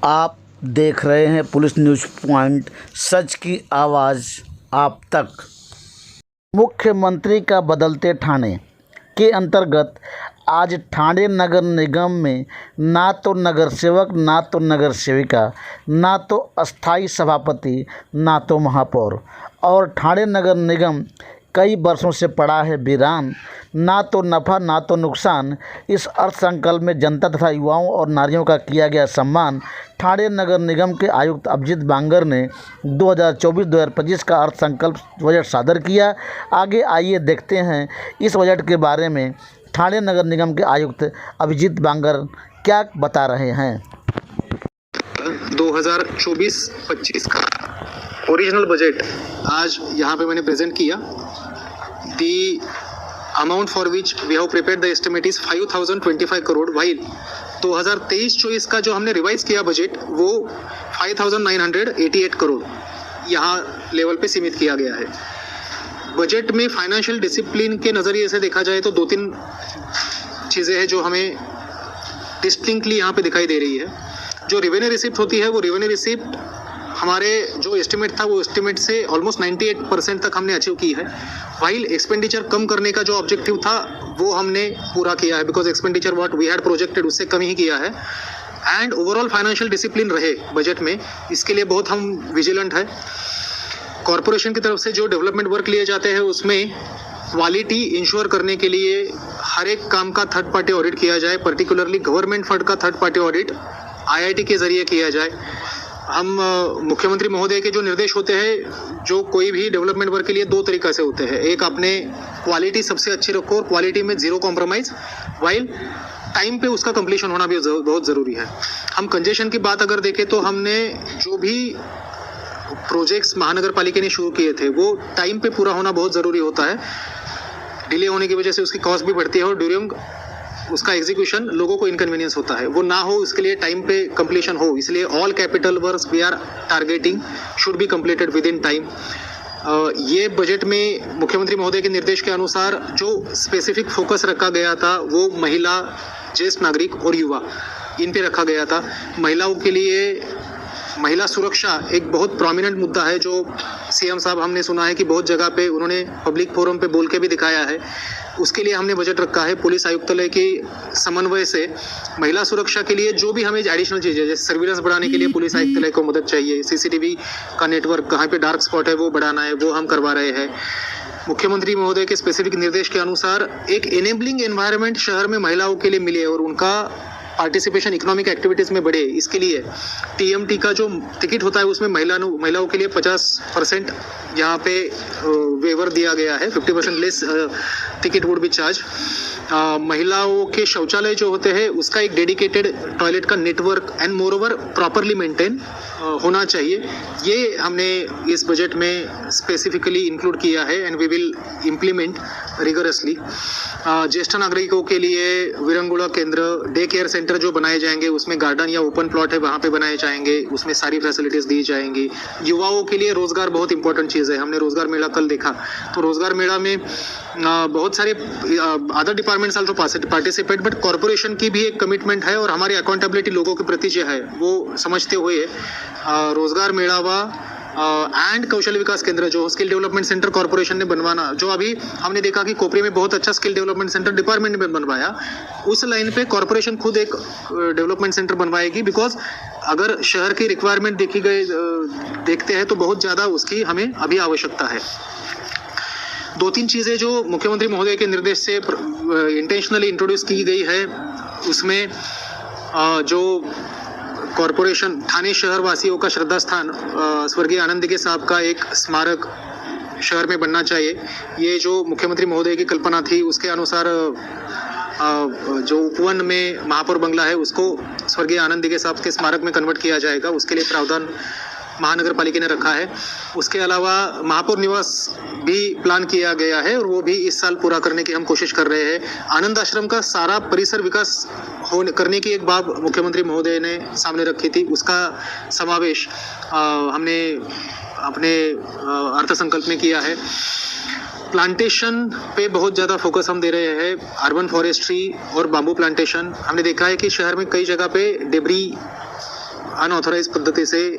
आप देख रहे हैं पुलिस न्यूज़ पॉइंट, सच की आवाज़ आप तक। मुख्यमंत्री का बदलते ठाणे के अंतर्गत आज ठाणे नगर निगम में ना तो नगर सेवक, ना तो नगर सेविका, ना तो अस्थाई सभापति, ना तो महापौर और ठाणे नगर निगम कई वर्षों से पड़ा है वीरान। ना तो नफ़ा ना तो नुकसान। इस अर्थसंकल्प में जनता तथा युवाओं और नारियों का किया गया सम्मान। ठाणे नगर निगम के आयुक्त अभिजीत बांगर ने 2024-2025 का अर्थसंकल्प बजट सादर किया। आगे आइए देखते हैं इस बजट के बारे में ठाणे नगर निगम के आयुक्त अभिजीत बांगर क्या बता रहे हैं। 2024-25 का ओरिजिनल बजट आज यहाँ पे मैंने प्रेजेंट किया। The amount for which we have prepared the estimate is 5025 crore, while 2023-24 का जो हमने रिवाइज किया बजट वो 5988 करोड़ यहाँ लेवल पे सीमित किया गया है। बजट में फाइनेंशियल डिसिप्लिन के नज़रिए से देखा जाए तो दो तीन चीज़ें हैं जो हमें डिस्टिंक्टली यहाँ पे दिखाई दे रही है। जो रेवेन्यू रिसिप्ट होती है वो रेवेन्यू रिसिप्ट हमारे जो एस्टिमेट था वो एस्टिमेट से ऑलमोस्ट 98% तक हमने अचीव की है। वाइल एक्सपेंडिचर कम करने का जो ऑब्जेक्टिव था वो हमने पूरा किया है, because expenditure what we had projected उससे कम ही किया है। एंड ओवरऑल फाइनेंशियल डिसिप्लिन रहे बजट में, इसके लिए बहुत हम विजिलेंट है। कॉरपोरेशन की तरफ से जो डेवलपमेंट वर्क लिए जाते हैं उसमें क्वालिटी इंश्योर करने के लिए हर एक काम का थर्ड पार्टी ऑडिट किया जाए, पर्टिकुलरली गवर्नमेंट फंड का थर्ड पार्टी ऑडिट IIT के जरिए किया जाए। हम मुख्यमंत्री महोदय के जो निर्देश होते हैं, जो कोई भी डेवलपमेंट वर्क के लिए दो तरीका से होते हैं। एक, आपने क्वालिटी सबसे अच्छी रखो और क्वालिटी में जीरो कॉम्प्रोमाइज, वाइल टाइम पे उसका कंप्लीशन होना भी बहुत ज़रूरी है। हम कंजेशन की बात अगर देखें तो हमने जो भी प्रोजेक्ट्स महानगर पालिका ने शुरू किए थे वो टाइम पे पूरा होना बहुत ज़रूरी होता है। डिले होने की वजह से उसकी कॉस्ट भी बढ़ती है और ड्यूरिंग उसका एग्जीक्यूशन लोगों को इनकन्वीनियंस होता है, वो ना हो इसके लिए टाइम पे कंप्लीशन हो। इसलिए all capital works we are targeting should be completed within time. ये बजट में मुख्यमंत्री महोदय के निर्देश के अनुसार जो स्पेसिफिक फोकस रखा गया था वो महिला, ज्येष्ठ नागरिक और युवा, इन पे रखा गया था। महिलाओं के लिए महिला सुरक्षा एक बहुत प्रोमिनेंट मुद्दा है, जो CM साहब हमने सुना है कि बहुत जगह पे उन्होंने पब्लिक फोरम पे बोल के भी दिखाया है। उसके लिए हमने बजट रखा है। पुलिस आयुक्तालय के समन्वय से महिला सुरक्षा के लिए जो भी हमें एडिशनल चीज़ें, जैसे सर्विलेंस बढ़ाने के लिए पुलिस आयुक्तालय को मदद चाहिए, CCTV का नेटवर्क कहाँ पे डार्क स्पॉट है वो बढ़ाना है, वो हम करवा रहे हैं। मुख्यमंत्री महोदय के स्पेसिफिक निर्देश के अनुसार एक एनेबलिंग एनवायरनमेंट शहर में महिलाओं के लिए मिले और उनका पार्टिसिपेशन इकोनॉमिक एक्टिविटीज़ में बढ़े, इसके लिए TMT का जो टिकट होता है उसमें महिलाओं के लिए 50% यहाँ पे वेवर दिया गया है। 50% less ticket would be charge. महिलाओं के शौचालय जो होते हैं उसका एक डेडिकेटेड टॉयलेट का network and more over properly maintain होना चाहिए। ये हमने इस बजट में स्पेसिफिकली इंक्लूड किया है and we will implement rigorously. ज्येष्ठ नागरिकों के लिए विरंगुड़ा केंद्र, डे केयर सेंटर जो बनाए जाएंगे उसमें गार्डन या ओपन प्लॉट है वहाँ पे बनाए जाएंगे, उसमें सारी फैसिलिटीज़ दी जाएंगी। युवाओं के लिए रोज़गार बहुत इंपॉर्टेंट चीज़ है। हमने रोज़गार मेला कल देखा, तो रोज़गार मेला में बहुत सारे other departments also participate, but corporation की भी एक कमिटमेंट है और हमारी अकाउंटेबिलिटी लोगों के प्रति जो है वो समझते हुए रोज़गार मेलावा एंड कौशल विकास केंद्र जो स्किल डेवलपमेंट सेंटर कॉरपोरेशन ने बनवाना, जो अभी हमने देखा कि कोपरी में बहुत अच्छा स्किल डेवलपमेंट सेंटर डिपार्टमेंट ने बनवाया, उस लाइन पे कॉरपोरेशन खुद एक डेवलपमेंट सेंटर बनवाएगी। बिकॉज अगर शहर की रिक्वायरमेंट देखते हैं तो बहुत ज़्यादा उसकी हमें अभी आवश्यकता है। दो तीन चीज़ें जो मुख्यमंत्री महोदय के निर्देश से इंटेंशनली इंट्रोड्यूस की गई है, उसमें जो कॉरपोरेशन ठाणे शहर वासियों का श्रद्धा स्थान स्वर्गीय आनंद दिघे साहब का एक स्मारक शहर में बनना चाहिए। ये जो मुख्यमंत्री महोदय की कल्पना थी उसके अनुसार जो उपवन में महापौर बंगला है उसको स्वर्गीय आनंद दिघे साहब के स्मारक में कन्वर्ट किया जाएगा। उसके लिए प्रावधान महानगर पालिका ने रखा है। उसके अलावा महापौर निवास भी प्लान किया गया है और वो भी इस साल पूरा करने की हम कोशिश कर रहे हैं। आनंद आश्रम का सारा परिसर विकास करने की एक बात मुख्यमंत्री महोदय ने सामने रखी थी, उसका समावेश हमने अपने अर्थसंकल्प में किया है। प्लांटेशन पे बहुत ज़्यादा फोकस हम दे रहे हैं, अर्बन फॉरेस्ट्री और बाम्बू प्लांटेशन। हमने देखा है कि शहर में कई जगह पे डेब्री अनऑथराइज पद्धति से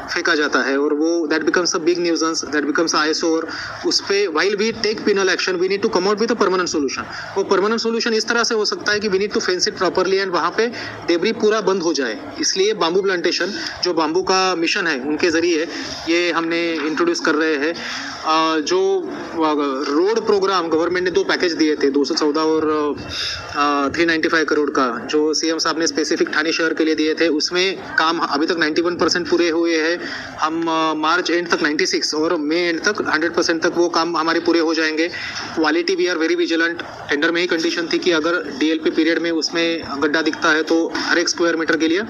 फेंका जाता है और वो that becomes a big nuisance, that becomes ISO और उस पे while we take penal action we need to come out with a permanent solution. वो परमानेंट सोल्यूशन इस तरह से हो सकता है कि we need to fence it properly and वहाँ पे डेब्री पूरा बंद हो जाए। इसलिए बाम्बू प्लांटेशन जो बाम्बू का मिशन है उनके ज़रिए ये हमने इंट्रोड्यूस कर रहे हैं। जो रोड प्रोग्राम गवर्नमेंट ने 2 पैकेज दिए थे 214 और 395 करोड़ का, जो CM साहब ने स्पेसिफिक ठाणे शहर के लिए दिए थे, उसमें काम अभी तक 91% पूरे हुए हैं। हम मार्च एंड तक 96 और मई एंड तक 100% तक वो काम हमारे पूरे हो जाएंगे। Quality we are very vigilant. Tender में ही कंडीशन थी कि अगर DLP पीरियड में उसमें गड्ढा दिखता है तो हर एक स्क्वायर मीटर के लिए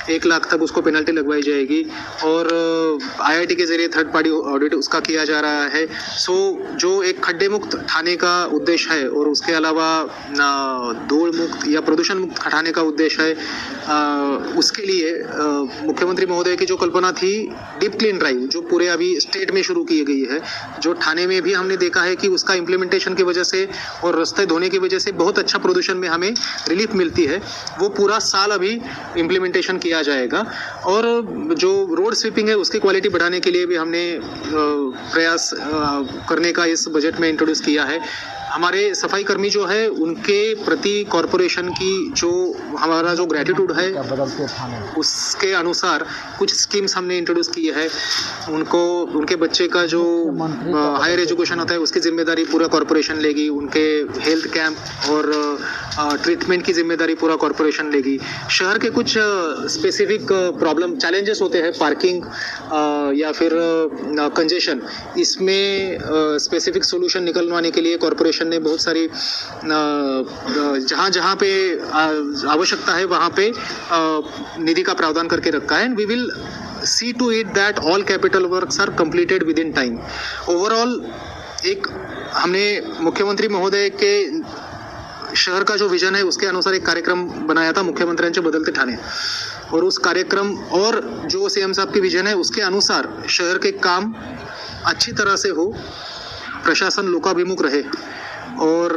1 लाख तक उसको पेनल्टी लगवाई जाएगी और IIT के जरिए थर्ड पार्टी ऑडिट उसका किया जा रहा है। सो जो एक खड्डे मुक्त ठाणे का उद्देश्य है और उसके अलावा धूल मुक्त या प्रदूषण मुक्त ठाणे का उद्देश्य है, उसके लिए मुख्यमंत्री महोदय की जो कल्पना थी डीप क्लीन ड्राइव जो पूरे अभी स्टेट में शुरू की गई है, जो ठाणे में भी हमने देखा है कि उसका इम्प्लीमेंटेशन की वजह से और रास्ते धोने की वजह से बहुत अच्छा प्रदूषण में हमें रिलीफ मिलती है, वो पूरा साल अभी इम्प्लीमेंटेशन किया जाएगा। और जो रोड स्वीपिंग है उसकी क्वालिटी बढ़ाने के लिए भी हमने प्रयास करने का इस बजट में इंट्रोड्यूस किया है। हमारे सफाई कर्मी जो है उनके प्रति कॉरपोरेशन की जो हमारा जो ग्रेटिट्यूड है उसके अनुसार कुछ स्कीम्स हमने इंट्रोड्यूस की है। उनको उनके बच्चे का जो हायर एजुकेशन होता है उसकी जिम्मेदारी पूरा कॉरपोरेशन लेगी, उनके हेल्थ कैंप और ट्रीटमेंट की जिम्मेदारी पूरा कॉरपोरेशन लेगी। शहर के कुछ स्पेसिफिक प्रॉब्लम चैलेंजेस होते हैं, पार्किंग या फिर कंजेशन, इसमें स्पेसिफिक सोल्यूशन निकलवाने के लिए कॉरपोरेशन ने बहुत सारी जहाँ जहाँ पे आवश्यकता है वहाँ पे निधि का प्रावधान करके रखा है। And we will see to it that all capital works are completed within time. Overall एक हमने मुख्यमंत्री महोदय के शहर का जो विजन है उसके अनुसार एक कार्यक्रम बनाया था मुख्यमंत्र्यांचे बदलते ठाणे, और उस कार्यक्रम और जो CM साहब की विजन है उसके अनुसार शहर के काम अच्छी तरह से हो, प्रशासन लोकाभिमुख रहे और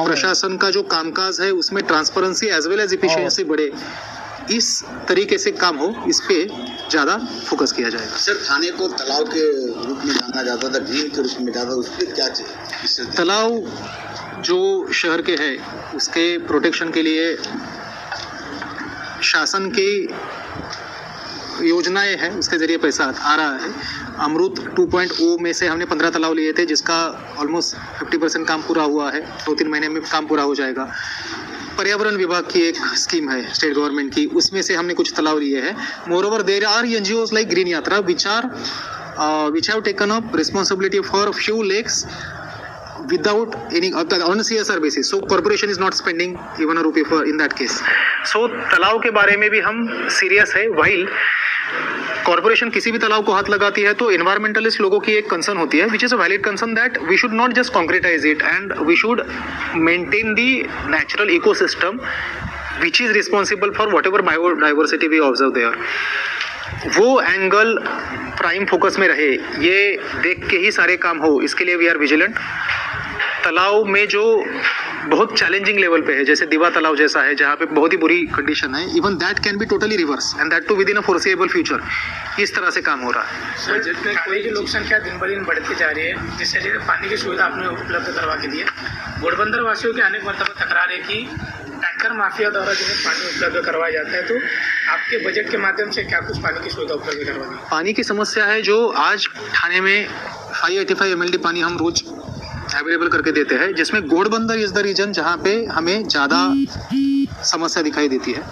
प्रशासन का जो कामकाज है उसमें transparency as well as efficiency बढ़े, इस तरीके से काम हो, इस पे ज़्यादा फोकस किया जाएगा। सर, ठाणे को तालाब के रूप में जाना जाता था, ग्रीन के रूप में जाता था, उस पर क्या चाहिए? तालाब जो शहर के है उसके प्रोटेक्शन के लिए शासन की योजनाएं हैं, उसके ज़रिए पैसा आ रहा है। अमृत 2.0 में से हमने 15 तालाब लिए थे जिसका ऑलमोस्ट 50% काम पूरा हुआ है, 2-3 महीने में काम पूरा हो जाएगा। पर्यावरण विभाग की एक स्कीम है स्टेट गवर्नमेंट की, उसमें से हमने कुछ तालाब लिए हैं। Moreover there are NGOs like green Yatra which have taken up responsibility for few lakes without any on a CSR basis, so corporation is not spending even a rupee for in that case. So तालाब के बारे में भी हम serious है। while corporation किसी भी तालाब को हाथ लगाती है तो इन्वायरमेंटलिस्ट लोगों की एक कंसर्न होती है which is a valid concern that we should not just concretize it and we should maintain the natural ecosystem which is responsible for whatever biodiversity we observe there. वो angle prime focus में रहे, ये देख के ही सारे काम हो, इसके लिए वी आर विजिलेंट। तालाब में जो बहुत चैलेंजिंग लेवल पे है, जैसे दीवा तालाब जैसा है जहाँ पे बहुत ही बुरी कंडीशन है, even that can be totally reverse and that too within a foreseeable future. इस तरह से काम हो रहा है। बजट में कोई की लोक संख्या दिन ब दिन बढ़ती जा रही है, जिससे पानी की सुविधा आपने उपलब्ध करवा के दी है। घोड़बंदर वासियों की अनेक मरतबा तकरार है कि टैंकर माफिया द्वारा जो है पानी उपलब्ध करवाया जाता है, तो आपके बजट के माध्यम से क्या कुछ पानी की सुविधा उपलब्ध करवानी? पानी की समस्या है जो आज ठाणे में 585 MLD पानी हम रोज अवेलेबल करके देते हैं, जिसमें घोड़बंदर इज द रीजन जहाँ पे हमें ज़्यादा समस्या दिखाई देती है।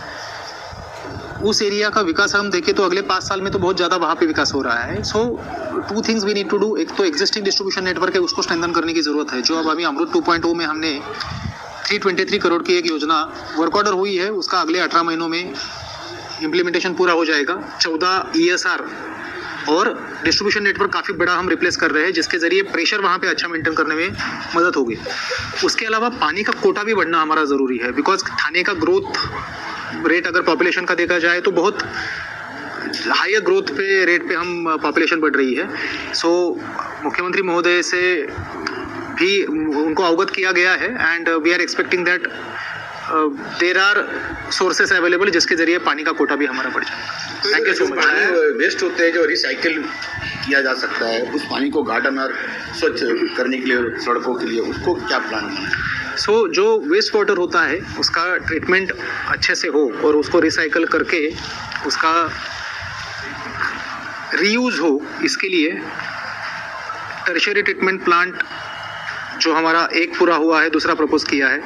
उस एरिया का विकास हम देखें तो अगले 5 साल में तो बहुत ज़्यादा वहाँ पे विकास हो रहा है। So 2 things we need to do. एक तो एग्जिस्टिंग डिस्ट्रीब्यूशन नेटवर्क है उसको स्ट्रेंथन करने की ज़रूरत है, जो अब अभी अमृत 2.0 में हमने 323 करोड़ की एक योजना वर्क ऑर्डर हुई है, उसका अगले 18 महीनों में इम्प्लीमेंटेशन पूरा हो जाएगा। 14 ESR और डिस्ट्रीब्यूशन नेटवर्क काफ़ी बड़ा हम रिप्लेस कर रहे हैं, जिसके ज़रिए प्रेशर वहाँ पे अच्छा मेंटेन करने में मदद होगी। उसके अलावा पानी का कोटा भी बढ़ना हमारा ज़रूरी है, बिकॉज ठाणे का ग्रोथ रेट अगर पॉपुलेशन का देखा जाए तो बहुत हायर ग्रोथ पे रेट पे हम पॉपुलेशन बढ़ रही है। सो मुख्यमंत्री महोदय से भी उनको अवगत किया गया है and we are expecting that there are sources available जिसके जरिए पानी का कोटा भी हमारा बढ़ जाएगा। Thank you so much. पानी वेस्ट होते हैं जो रिसाइकिल किया जा सकता है, उस पानी को गार्डन और स्वच्छ करने के लिए, सड़कों के लिए, उसको क्या प्लान है? सो जो वेस्ट वाटर होता है उसका ट्रीटमेंट अच्छे से हो और उसको रिसाइकल करके उसका रीयूज हो, इसके लिए टर्शियरी ट्रीटमेंट प्लांट जो हमारा एक पूरा हुआ है, दूसरा प्रपोज किया है,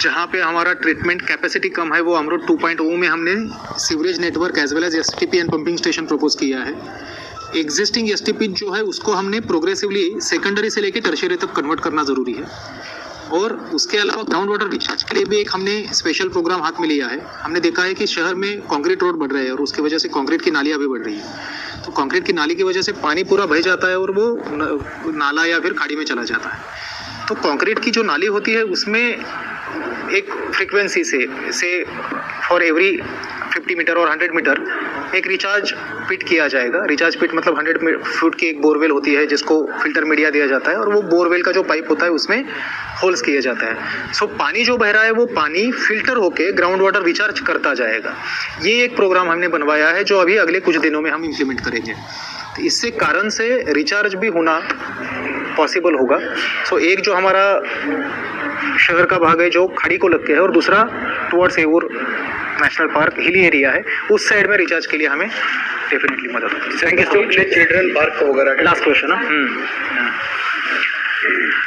जहाँ पे हमारा ट्रीटमेंट कैपेसिटी कम है, वो अमरूद 2.0 में हमने sewerage network as well as STP and pumping station propose किया है। एग्जिस्टिंग एसटीपी जो है उसको हमने प्रोग्रेसिवली सेकेंडरी से लेके टर्शियरी तक कन्वर्ट करना ज़रूरी है। और उसके अलावा ग्राउंड वाटर रिचार्ज के लिए भी एक हमने स्पेशल प्रोग्राम हाथ में लिया है। हमने देखा है कि शहर में कंक्रीट रोड बढ़ रहे हैं और उसकी वजह से कंक्रीट की नालियाँ भी बढ़ रही है। तो कंक्रीट की नाली की वजह से पानी पूरा बह जाता है और वो नाला या फिर खाड़ी में चला जाता है। तो कंक्रीट की जो नाली होती है उसमें एक फ्रीक्वेंसी से फॉर एवरी 50 मीटर और 100 मीटर एक रिचार्ज पिट किया जाएगा। रिचार्ज पिट मतलब 100 फुट की एक बोरवेल होती है जिसको फिल्टर मीडिया दिया जाता है और वो बोरवेल का जो पाइप होता है उसमें होल्स किया जाता है। सो पानी जो बह रहा है वो पानी फिल्टर होके ग्राउंड वाटर रिचार्ज करता जाएगा। ये एक प्रोग्राम हमने बनवाया है जो अभी अगले कुछ दिनों में हम इम्प्लीमेंट करेंगे। तो इससे कारण से रिचार्ज भी होना पॉसिबल होगा। सो एक जो हमारा शहर का भाग है जो खाड़ी को लग के है और दूसरा towards our national park hilly area है, उस साइड में रिचार्ज के लिए हमें डेफिनेटली मदद होगी। Thank you. चिल्ड्रन पार्क वगैरह लास्ट क्वेश्चन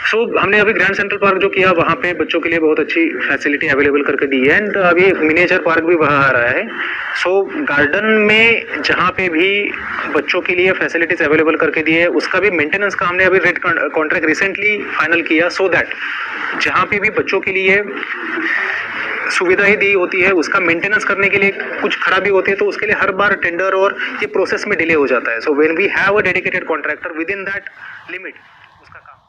सो हमने अभी ग्रैंड सेंट्रल पार्क जो किया वहाँ पे बच्चों के लिए बहुत अच्छी फैसिलिटी अवेलेबल करके दी है एंड अभी मिनिएचर पार्क भी वहाँ आ रहा है। सो गार्डन में जहाँ पे भी बच्चों के लिए फैसिलिटीज अवेलेबल करके दी है उसका भी मेंटेनेंस का हमने अभी रेट कॉन्ट्रैक्ट रिसेंटली फाइनल किया, सो दैट जहाँ पे भी बच्चों के लिए सुविधाएं दी होती है उसका मेंटेनेंस करने के लिए कुछ खराबी होती है तो उसके लिए हर बार टेंडर और ये प्रोसेस में डिले हो जाता है। So when we have a dedicated contractor within that limit उसका काम